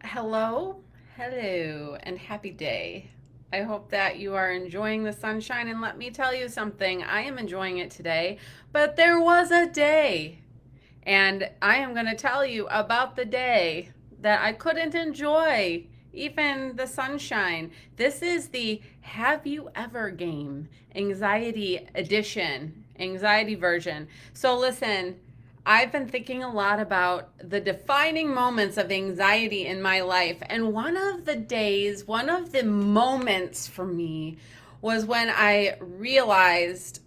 Hello, and happy day. I hope that you are enjoying the sunshine. And let me tell you something, I am enjoying it today, but there was a day, and I am going to tell you about the day that I couldn't enjoy even the sunshine. This is the Have You Ever game, anxiety edition, anxiety version. So, listen, I've been thinking a lot about the defining moments of anxiety in my life. And one of the moments for me was when I realized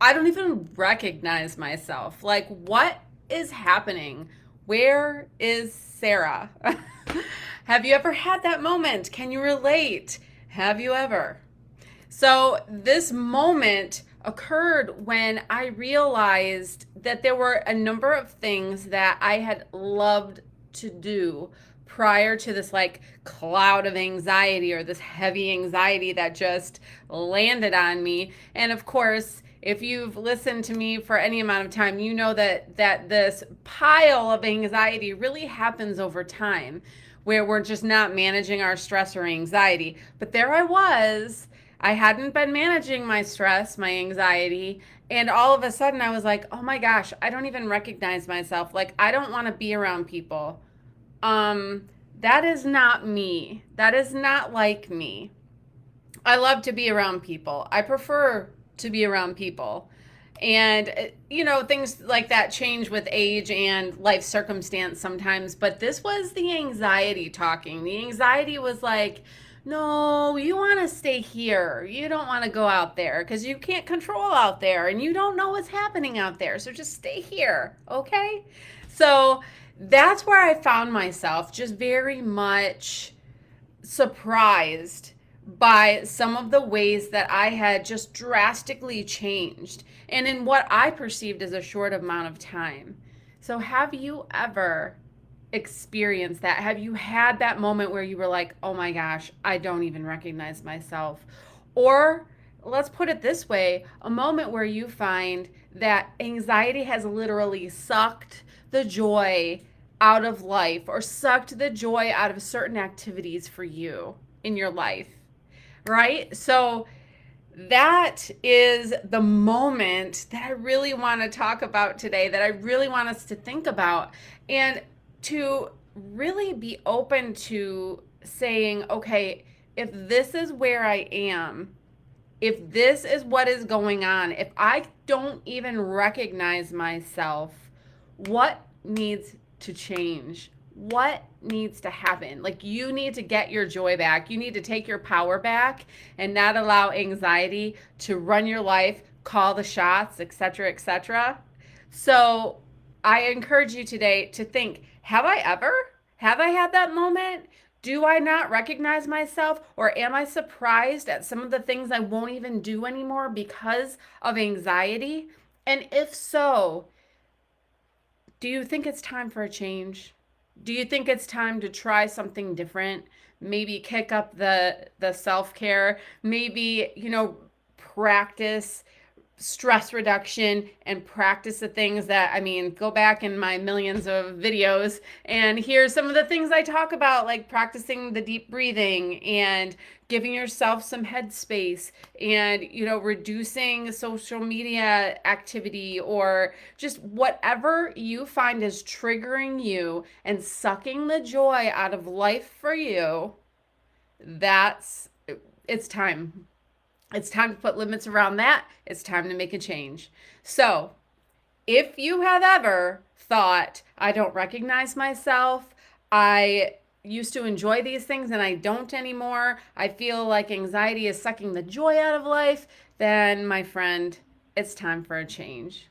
I don't even recognize myself. Like, what is happening? Where is Sarah? Have you ever had that moment? Can you relate? Have you ever? So, this moment occurred when I realized that there were a number of things that I had loved to do prior to this like cloud of anxiety or this heavy anxiety that just landed on me. And of course, if you've listened to me for any amount of time, you know that this pile of anxiety really happens over time where we're just not managing our stress or anxiety. But there I was, I hadn't been managing my stress, my anxiety, and all of a sudden I was like, "Oh my gosh, I don't even recognize myself. Like I don't want to be around people. Um that is not me. That is not like me. I love to be around people. I prefer to be around people." And, things like that change with age and life circumstance sometimes. But this was the anxiety talking. The anxiety was like, no, you want to stay here. You don't want to go out there because you can't control out there and you don't know what's happening out there. So just stay here. Okay. So that's where I found myself just very much surprised by some of the ways that I had just drastically changed and in what I perceived as a short amount of time. So, have you ever experienced that? Have you had that moment where you were like, oh my gosh, I don't even recognize myself? Or let's put it this way, a moment where you find that anxiety has literally sucked the joy out of life or sucked the joy out of certain activities for you in your life, right? So that is the moment that I really want to talk about today, that I really want us to think about and to really be open to saying, okay, if this is where I am, if this is what is going on, if I don't even recognize myself, what needs to change? What needs to happen? Like, you need to get your joy back. You need to take your power back and not allow anxiety to run your life, call the shots, etc., etc. So, I encourage you today to think, have I ever? Have I had that moment? Do I not recognize myself, or am I surprised at some of the things I won't even do anymore because of anxiety? And if so, do you think it's time for a change? Do you think it's time to try something different? Maybe kick up the self-care, maybe, practice stress reduction and practice the things that, I mean, go back in my millions of videos and here's some of the things I talk about, like practicing the deep breathing and giving yourself some headspace and, reducing social media activity or just whatever you find is triggering you and sucking the joy out of life for you. That's it's time. It's time to put limits around that. It's time to make a change. So, if you have ever thought, I don't recognize myself, I used to enjoy these things and I don't anymore, I feel like anxiety is sucking the joy out of life, then, my friend, it's time for a change.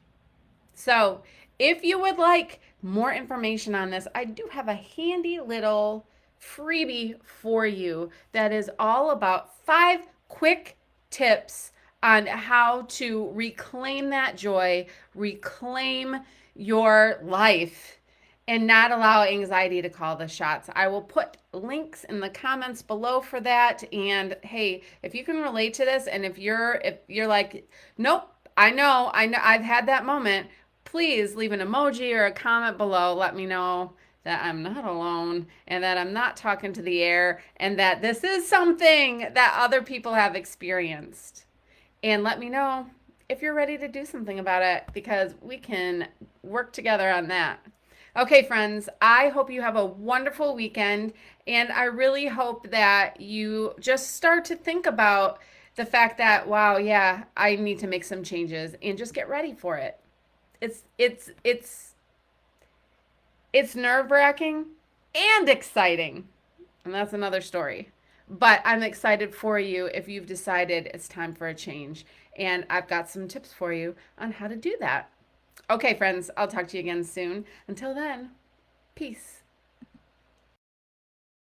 So, if you would like more information on this, I do have a handy little freebie for you that is all about 5 quick tips on how to reclaim that joy, reclaim your life, and not allow anxiety to call the shots. I will put links in the comments below for that. And hey, if you can relate to this, and if you're like, nope, I know, I've had that moment, please leave an emoji or a comment below. Let me know that I'm not alone and that I'm not talking to the air and that this is something that other people have experienced. And let me know if you're ready to do something about it because we can work together on that. Okay, friends, I hope you have a wonderful weekend. And I really hope that you just start to think about the fact that, wow, yeah, I need to make some changes and just get ready for it. It's it's it's it's nerve-wracking and exciting. And that's another story. But I'm excited for you if you've decided it's time for a change. And I've got some tips for you on how to do that. Okay, friends, I'll talk to you again soon. Until then, peace.